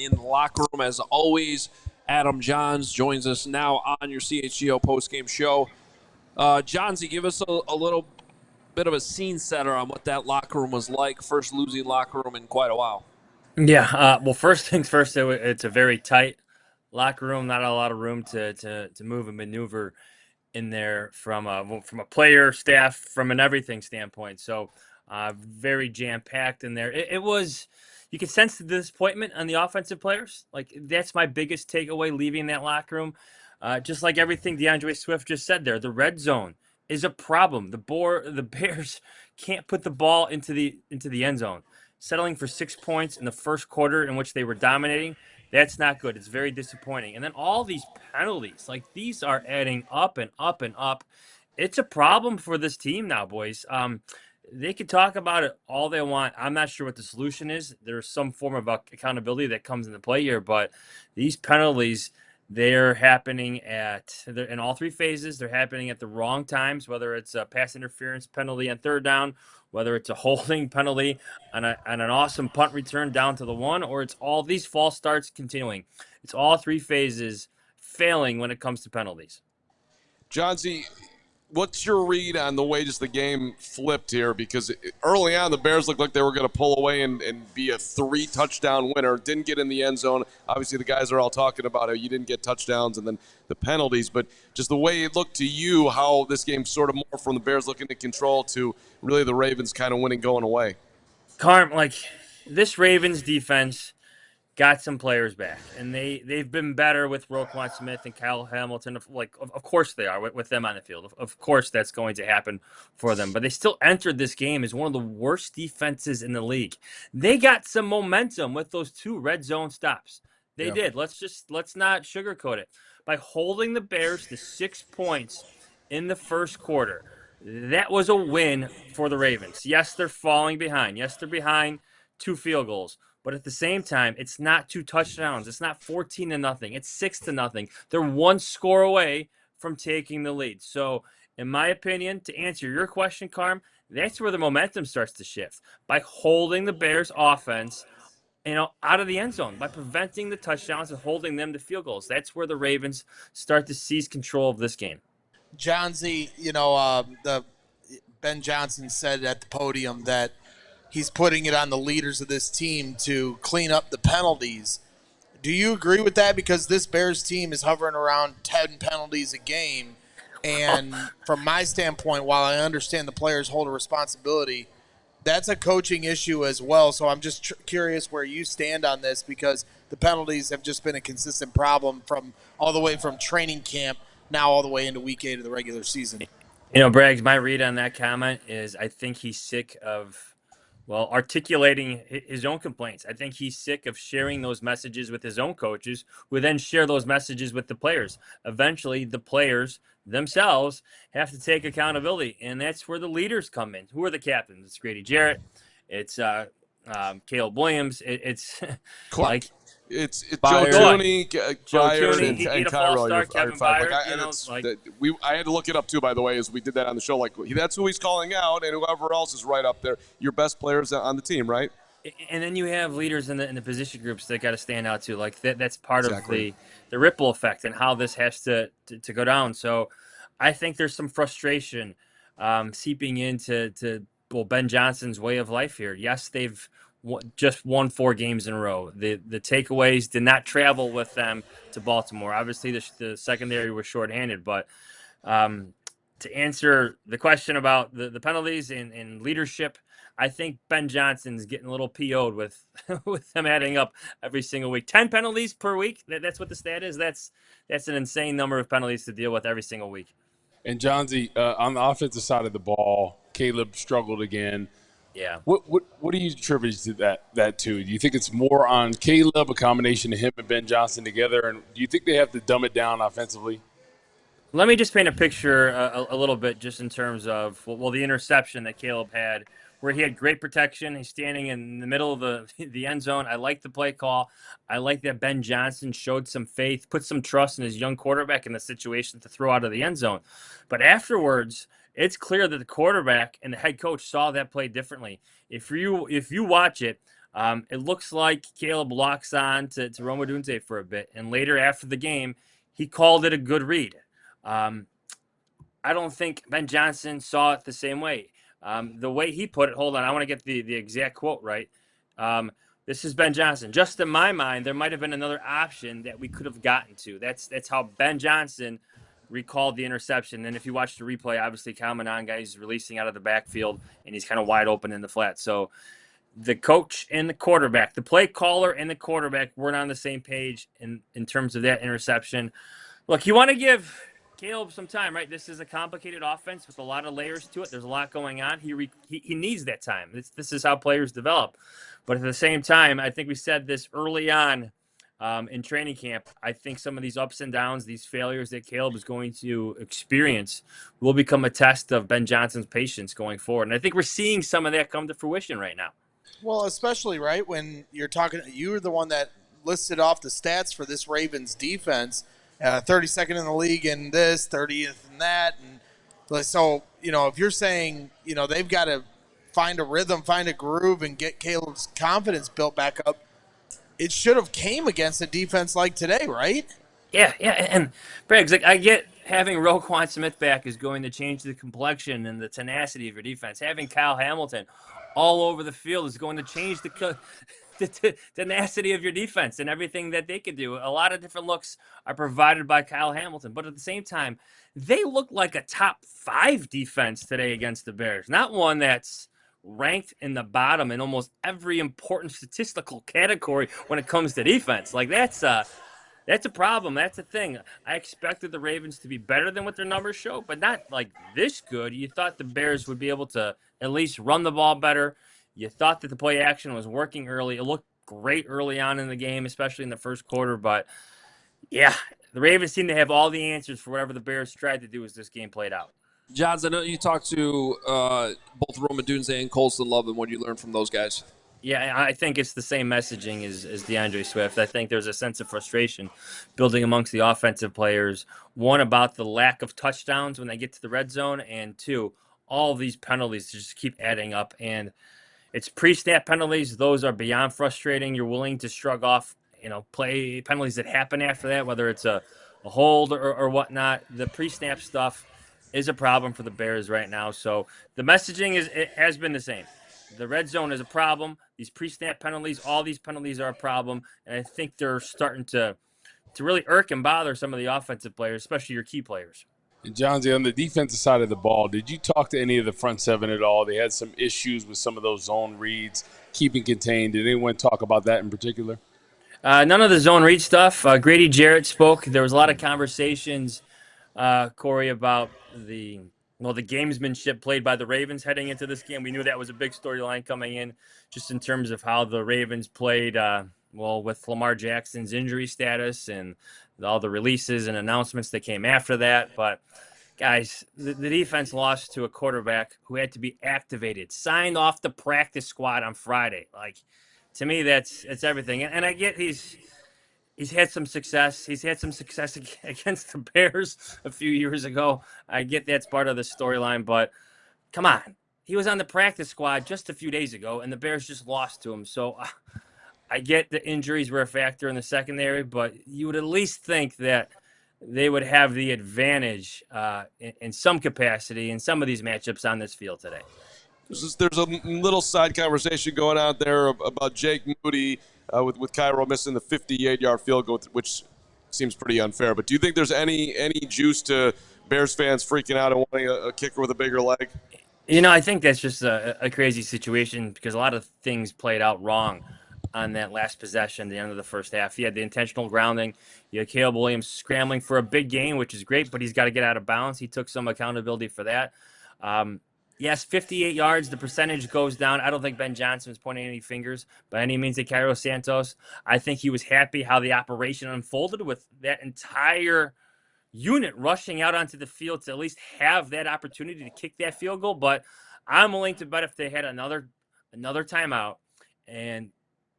in the locker room. As always, Adam Jahns joins us now on your CHGO postgame show. Johnsy, give us a little bit of a scene setter on what that locker room was like. First losing locker room in quite a while. Yeah, well, first things first, it's a very tight locker room, not a lot of room to move and maneuver in there from a player, staff, from an everything standpoint. So very jam packed in there. It was, you could sense the disappointment on the offensive players. Like, that's my biggest takeaway leaving that locker room. Just like everything DeAndre Swift just said there, the red zone is a problem. The Bears can't put the ball into the end zone. Settling for 6 points in the first quarter in which they were dominating, that's not good. It's very disappointing. And then all these penalties, like, these are adding up and up and up. It's a problem for this team now, boys. They can talk about it all they want. I'm not sure what the solution is. There's some form of accountability that comes into play here, but these penalties, they're happening they're in all three phases. They're happening at the wrong times, whether it's a pass interference penalty on third down, whether it's a holding penalty on an awesome punt return down to the one, or it's all these false starts continuing. It's all three phases failing when it comes to penalties. Johnsy, what's your read on the way just the game flipped here? Because early on, the Bears looked like they were going to pull away and be a 3-touchdown winner. Didn't get in the end zone. Obviously, the guys are all talking about how you didn't get touchdowns and then the penalties. But just the way it looked to you, how this game sort of more from the Bears looking to control to really the Ravens kind of winning going away. Carm, like, this Ravens defense got some players back, and they've been better with Roquan Smith and Kyle Hamilton. Of course they are with them on the field. Of course that's going to happen for them. But they still entered this game as one of the worst defenses in the league. They got some momentum with those 2 red zone stops. They did. Let's not sugarcoat it. By holding the Bears to 6 points in the first quarter, that was a win for the Ravens. Yes, they're falling behind. Yes, they're behind 2 field goals. But at the same time, it's not 2 touchdowns. It's not 14-0. It's 6-0. They're 1 score away from taking the lead. So, in my opinion, to answer your question, Carm, that's where the momentum starts to shift. By holding the Bears offense, out of the end zone, by preventing the touchdowns and holding them to field goals. That's where the Ravens start to seize control of this game. Johnsy, the Ben Johnson said at the podium that he's putting it on the leaders of this team to clean up the penalties. Do you agree with that? Because this Bears team is hovering around 10 penalties a game. And from my standpoint, while I understand the players hold a responsibility, that's a coaching issue as well. So I'm just curious where you stand on this, because the penalties have just been a consistent problem from all the way from training camp now all the way into week 8 of the regular season. Braggs, my read on that comment is I think he's sick of articulating his own complaints. I think he's sick of sharing those messages with his own coaches, who then share those messages with the players. Eventually, the players themselves have to take accountability, and that's where the leaders come in. Who are the captains? It's Grady Jarrett. It's Caleb Williams. It's like it's Joe Tooney, Byard, and Cairo. Kevin Byard. I had to look it up too, by the way, as we did that on the show. Like, that's who he's calling out, and whoever else is right up there. Your best players on the team, right? And then you have leaders in the position groups that got to stand out too. Like that's part of the ripple effect and how this has to go down. So I think there's some frustration seeping into Ben Johnson's way of life here. Yes, they've just won 4 games in a row. The takeaways did not travel with them to Baltimore. Obviously, the secondary was shorthanded, but to answer the question about the penalties and leadership, I think Ben Johnson's getting a little PO'd with them adding up every single week. 10 penalties per week. That's what the stat is. That's an insane number of penalties to deal with every single week. And Johnsy, on the offensive side of the ball, Caleb struggled again. Yeah. What do you attribute to that to? Do you think it's more on Caleb, a combination of him and Ben Johnson together, and do you think they have to dumb it down offensively? Let me just paint a picture a little bit, just in terms of the interception that Caleb had, where he had great protection. He's standing in the middle of the end zone. I like the play call. I like that Ben Johnson showed some faith, put some trust in his young quarterback in the situation to throw out of the end zone. But afterwards, it's clear that the quarterback and the head coach saw that play differently. If you watch it, It looks like Caleb locks on to Rome Odunze for a bit, and later after the game, he called it a good read. I don't think Ben Johnson saw it the same way. The way he put it, hold on, I want to get the exact quote right. This is Ben Johnson. Just in my mind, there might have been another option that we could have gotten to. That's how Ben Johnson recalled the interception. And if you watch the replay, obviously Kyle Monanga is releasing out of the backfield, and he's kind of wide open in the flat. So the coach and the quarterback, the play caller and the quarterback weren't on the same page in terms of that interception. Look, you want to give Caleb some time, right? This is a complicated offense with a lot of layers to it. There's a lot going on. He needs that time. This is how players develop. But at the same time, I think we said this early on in training camp. I think some of these ups and downs, these failures that Caleb is going to experience will become a test of Ben Johnson's patience going forward. And I think we're seeing some of that come to fruition right now. Well, especially, right, when you're talking – you were the one that listed off the stats for this Ravens defense, 32nd in the league in this, 30th in that. And so, if you're saying, they've got to find a rhythm, find a groove, and get Caleb's confidence built back up, it should have came against a defense like today, right? Yeah, and Briggs, I get having Roquan Smith back is going to change the complexion and the tenacity of your defense. Having Kyle Hamilton all over the field is going to change the tenacity of your defense and everything that they could do. A lot of different looks are provided by Kyle Hamilton, but at the same time, they look like a top 5 defense today against the Bears, not one that's ranked in the bottom in almost every important statistical category when it comes to defense. Like that's a problem. That's a thing. I expected the Ravens to be better than what their numbers show, but not like this good. You thought the Bears would be able to at least run the ball better. You thought that the play action was working early. It looked great early on in the game, especially in the first quarter. But, yeah, the Ravens seem to have all the answers for whatever the Bears tried to do as this game played out. Jahns, I know you talked to both Rome Odunze and Colston Love, and what you learned from those guys. Yeah, I think it's the same messaging as DeAndre Swift. I think there's a sense of frustration building amongst the offensive players. One, about the lack of touchdowns when they get to the red zone, and two, all of these penalties just keep adding up. And it's pre-snap penalties. Those are beyond frustrating. You're willing to shrug off, play penalties that happen after that, whether it's a hold or whatnot. The pre-snap stuff is a problem for the Bears right now. So the messaging has been the same. The red zone is a problem. These pre-snap penalties, all these penalties are a problem. And I think they're starting to really irk and bother some of the offensive players, especially your key players. And Jahns, on the defensive side of the ball, did you talk to any of the front seven at all? They had some issues with some of those zone reads, keeping contained. Did anyone talk about that in particular? None of the zone read stuff. Grady Jarrett spoke. There was a lot of conversations, Corey, about the gamesmanship played by the Ravens heading into this game. We knew that was a big storyline coming in, just in terms of how the Ravens played, with Lamar Jackson's injury status and all the releases and announcements that came after that. But, guys, the defense lost to a quarterback who had to be activated, signed off the practice squad on Friday. Like, to me, it's everything. And I get he's had some success. He's had some success against the Bears a few years ago. I get that's part of the storyline, but come on. He was on the practice squad just a few days ago, and the Bears just lost to him. So I get the injuries were a factor in the secondary, but you would at least think that they would have the advantage in some capacity in some of these matchups on this field today. There's a little side conversation going out there about Jake Moody with Cairo missing the 58-yard field goal, which seems pretty unfair. But do you think there's any juice to Bears fans freaking out and wanting a kicker with a bigger leg? I think that's just a crazy situation because a lot of things played out wrong on that last possession, the end of the first half. You had the intentional grounding. You had Caleb Williams scrambling for a big gain, which is great, but he's got to get out of bounds. He took some accountability for that. Yes, 58 yards, the percentage goes down. I don't think Ben Johnson was pointing any fingers by any means at Cairo Santos. I think he was happy how the operation unfolded with that entire unit rushing out onto the field to at least have that opportunity to kick that field goal. But I'm willing to bet if they had another timeout and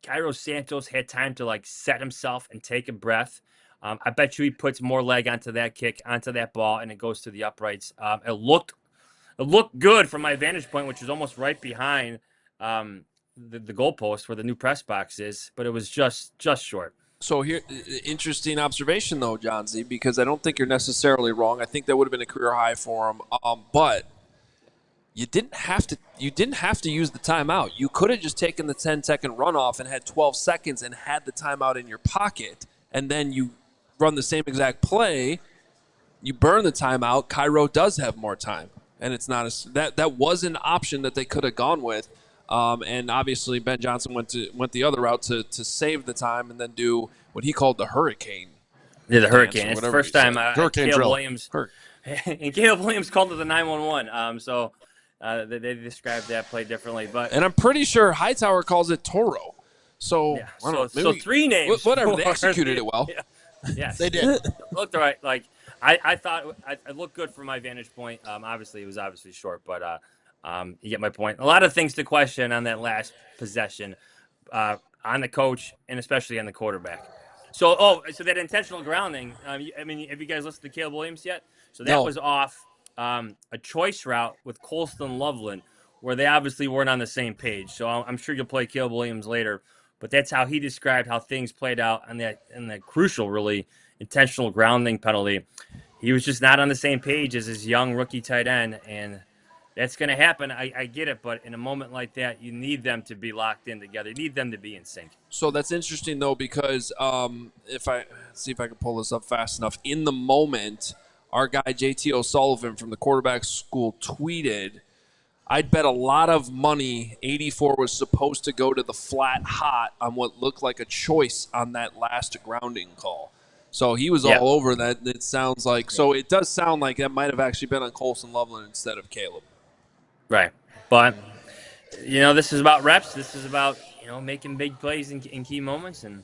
Cairo Santos had time to set himself and take a breath, I bet you he puts more leg onto that kick, onto that ball, and it goes to the uprights. It looked good from my vantage point, which is almost right behind the goalpost where the new press box is, but it was just short. So here, interesting observation though, John Z, because I don't think you're necessarily wrong. I think that would have been a career high for him. But you didn't have to. You didn't have to use the timeout. You could have just taken the 10-second runoff and had 12 seconds and had the timeout in your pocket, and then you run the same exact play. You burn the timeout. Cairo does have more time, and it's not that was an option that they could have gone with. And obviously, Ben Johnson went the other route to save the time and then do what he called the hurricane. Yeah, the hurricane. It's the first time hurricane Caleb drill. Williams and Caleb Williams called it the 911. So they described that play differently, and I'm pretty sure Hightower calls it Toro. So yeah, I don't know, so three names. Whatever, they executed it well. Yeah. Yes, They did. Looked all right. Like I thought it looked good from my vantage point. Obviously, it was obviously short, but you get my point. A lot of things to question on that last possession, on the coach and especially on the quarterback. So that intentional grounding. I mean, have you guys listened to Caleb Williams yet? So that was off a choice route with Colston Loveland, where they obviously weren't on the same page. So I'm sure you'll play Caleb Williams later, but that's how he described how things played out on that crucial, really intentional grounding penalty. He was just not on the same page as his young rookie tight end, and that's going to happen. I get it, but in a moment like that, you need them to be locked in together. You need them to be in sync. So that's interesting, though, because if I can pull this up fast enough, in the moment, our guy JT O'Sullivan from the quarterback school tweeted, "I'd bet a lot of money 84 was supposed to go to the flat hot on what looked like a choice on that last grounding call." So he was all over that. It sounds like so. It does sound like that might have actually been on Colston Loveland instead of Caleb. Right, but this is about reps. This is about making big plays in key moments, and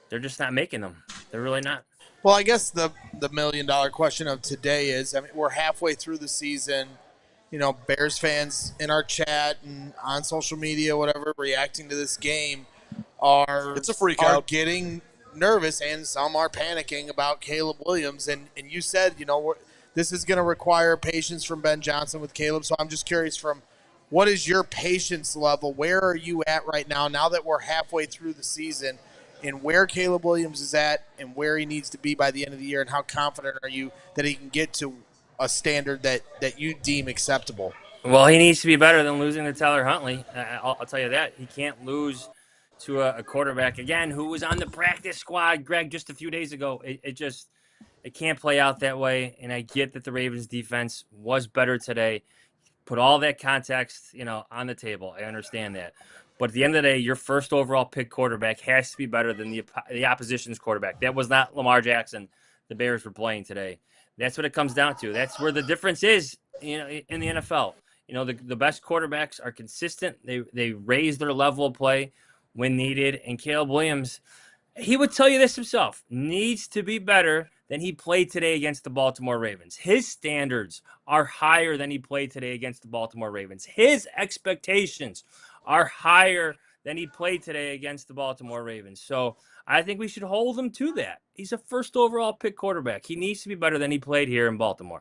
they're just not making them. They're really not. Well, I guess the $1 million question of today is, I mean, we're halfway through the season. Bears fans in our chat and on social media, whatever, reacting to this game It's a freak out. getting nervous, and some are panicking about Caleb Williams. And you said, this is going to require patience from Ben Johnson with Caleb. So I'm just curious, what is your patience level? Where are you at right now that we're halfway through the season, and where Caleb Williams is at and where he needs to be by the end of the year, and how confident are you that he can get to a standard that you deem acceptable? Well, he needs to be better than losing to Tyler Huntley. I'll tell you that. He can't lose to a quarterback, again, who was on the practice squad, Greg, just a few days ago. It can't play out that way, and I get that the Ravens defense was better today. Put all that context, on the table. I understand that. But at the end of the day, your first overall pick quarterback has to be better than the opposition's quarterback. That was not Lamar Jackson the Bears were playing today. That's what it comes down to. That's where the difference is, in the NFL. The best quarterbacks are consistent. They raise their level of play when needed. And Caleb Williams, he would tell you this himself, needs to be better than he played today against the Baltimore Ravens. His standards are higher than he played today against the Baltimore Ravens. His expectations are higher than he played today against the Baltimore Ravens. So I think we should hold him to that. He's a first overall pick quarterback. He needs to be better than he played here in Baltimore.